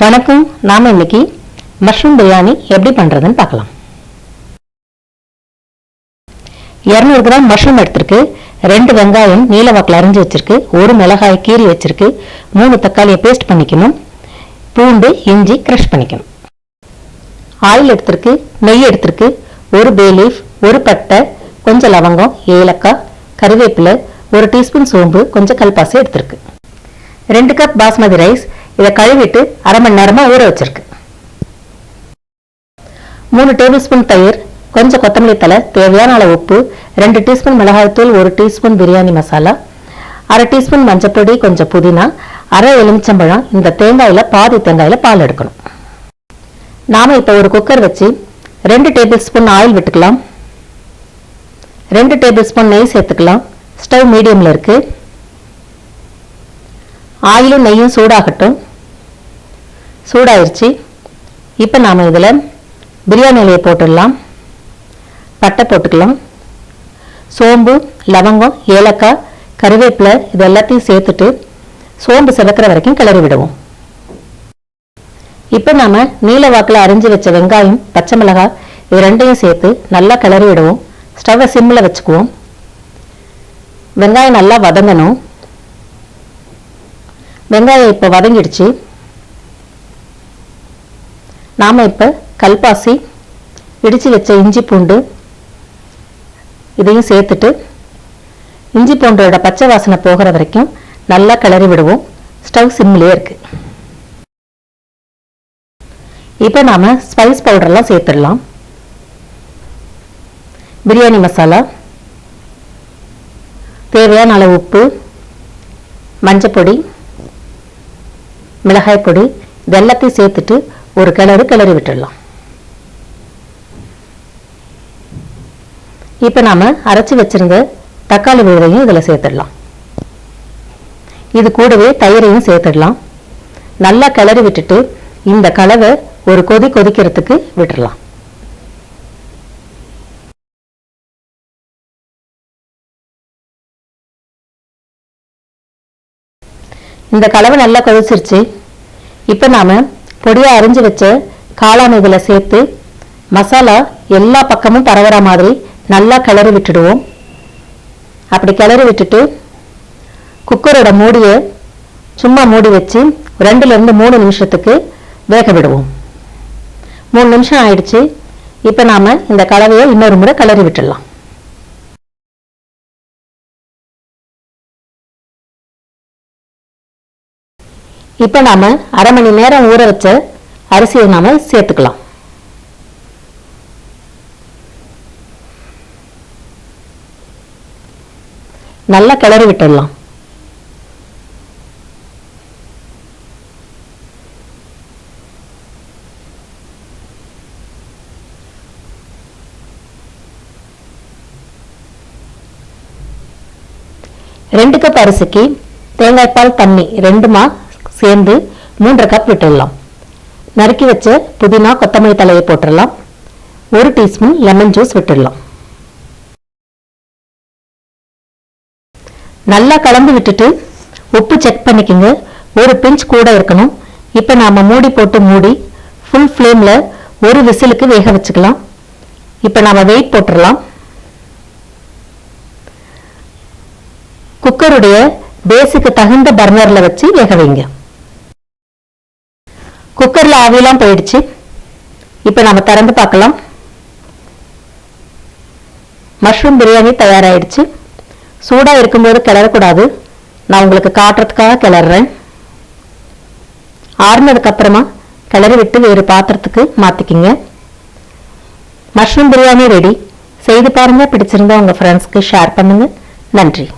வணக்கம். நாம இன்னைக்கு மஷ்ரூம் பிரியாணி எப்படி பண்றதுன்னு பார்க்கலாம். 200 கிராம் மஷ்ரூம் எடுத்திருக்கு, 2 வெங்காயம் நீல வாக்கில் அரிஞ்சு வச்சிருக்கு, 1 மிளகாய் கீறி வச்சிருக்கு, 3 தக்காளியை பேஸ்ட் பண்ணிக்கணும், பூண்டு இஞ்சி கிரஷ் பண்ணிக்கணும். ஆயில் எடுத்திருக்கு, நெய் எடுத்திருக்கு, 1 பே லீஃப், 1 பட்டை, கொஞ்சம் லவங்கம், ஏலக்காய், கருவேப்பிலை, 1 டீஸ்பூன் சோம்பு, கொஞ்சம் கல்பாசி எடுத்திருக்கு. 2 கப் பாஸ்மதி ரைஸ், இதை கழுவிட்டு அரை மணி நேரமா ஊற வச்சிருக்கு. 3 டேபிள் ஸ்பூன் தயிர், கொஞ்சம் கொத்தமல்லி தலை, தேவையான அளவு உப்பு, 2 டீஸ்பூன் மிளகாய்த்தூள், 1 டீஸ்பூன் பிரியாணி மசாலா, அரை டீஸ்பூன் மஞ்சப்பொடி, கொஞ்சம் புதினா, அரை எலுமிச்சம்பழம். இந்த தேங்காயில பாதி தேங்காயில பால் எடுக்கணும். நாம இப்ப ஒரு குக்கர் வச்சு 2 டேபிள் ஸ்பூன் ஆயில் விட்டுக்கலாம். 2 டேபிள் ஸ்பூன் நெய் சேர்த்துக்கலாம். ஸ்டவ் மீடியம்ல இருக்கு. ஆயிலும் நெய்யும் சூடாகட்டும். சூடாயிருச்சு. இப்போ நாம் இதில் பிரியாணி இலையை போட்டுடலாம். பட்டை போட்டுக்கலாம். சோம்பு, லவங்கம், ஏலக்காய், கருவேப்பிலை இது எல்லாத்தையும் சேர்த்துட்டு சோம்பு சிவக்கிற வரைக்கும் கிளறி விடுவோம். இப்போ நாம் நீல வாக்கில் அரிஞ்சு வச்ச வெங்காயம், பச்சை மிளகாய் இது ரெண்டையும் சேர்த்து நல்லா கிளறி விடுவோம். ஸ்டவ்வை சிம்மில் வச்சுக்குவோம். வெங்காயம் நல்லா வதங்கணும். வெங்காயம் இப்போ வதங்கிடுச்சு. நாம் இப்போ கல்பாசி, இடித்து வச்ச இஞ்சி பூண்டு இதையும் சேர்த்துட்டு இஞ்சி பூண்டோட பச்சை வாசனை போகிற வரைக்கும் நல்லா கிளறி விடுவோம். ஸ்டவ் சிம்மிலே இருக்கு. இப்போ நாம் ஸ்பைஸ் பவுடர்லாம் சேர்த்துடலாம். பிரியாணி மசாலா, தேவையான அளவு உப்பு, மஞ்சப்பொடி, மிளகாய் பொடி இது எல்லாத்தையும் சேர்த்துட்டு ஒரு கிளறி விட்டுடலாம். இப்போ நாம அரைச்சி வச்சிருந்த தக்காளி விழுதையும் இதில் சேர்த்துடலாம். இது கூடவே தயிரையும் சேர்த்துடலாம். நல்லா கிளறி விட்டுட்டு இந்த கலவை ஒரு கொதிக்கிறதுக்கு விட்டுடலாம். இந்த கலவை நல்லா கொதிச்சிருச்சு. இப்போ நாம் பொடியாக அரிஞ்சு வச்ச காளான் இதில் சேர்த்து மசாலா எல்லா பக்கமும் பரவுற மாதிரி நல்லா கிளறி விட்டுடுவோம். அப்படி கிளறி விட்டுட்டு குக்கரோட மூடியை சும்மா மூடி வச்சு 2லிருந்து 3 நிமிஷத்துக்கு வேக விடுவோம். 3 நிமிஷம் ஆயிடுச்சு. இப்போ நாம் இந்த கலவையை இன்னொரு முறை கிளறி விட்டுடலாம். இப்போ நாம அரை மணி நேரம் ஊற வச்ச அரிசியை நாம சேர்த்துக்கலாம். நல்லா கிளறி விட்டுடலாம். ரெண்டு கப் அரிசிக்கு தேங்காய் பால் தண்ணி 2மா சேர்ந்து 3 கப் விட்டுடலாம். நறுக்கி வச்ச புதினா, கொத்தமல்லி தலையை போட்டுடலாம். 1 டீஸ்பூன் லெமன் ஜூஸ் விட்டுடலாம். நல்லா கலந்து விட்டுட்டு உப்பு செக் பண்ணிக்கோங்க. 1 பிஞ்ச் கூட இருக்கணும். இப்போ நாம மூடி ஃபுல் ஃப்ளேம்ல 1 விசிலுக்கு வேக வச்சுக்கலாம். இப்போ நாம வெயிட் போட்டுடலாம். குக்கருடைய பேஸுக்கு தகுந்த பர்னர்ல வச்சு வேக வைங்க. குக்கர்ல ஆவியெல்லாம் போயிடுச்சு. இப்போ நாம திறந்து பார்க்கலாம். மஷ்ரூம் பிரியாணி தயாராகிடுச்சு. சூடாக இருக்கும்போது கிளறக்கூடாது. நான் உங்களுக்கு காட்டுறதுக்காக கிளறேன். ஆறுனதுக்கு அப்புறமா கிளறி விட்டு வேறு பாத்திரத்துக்கு மாற்றிக்கிங்க. Mushroom biryani ready. செய்து பாருங்க. பிடிச்சிருந்தா உங்கள் ஃப்ரெண்ட்ஸ்க்கு ஷேர் பண்ணுங்க. நன்றி.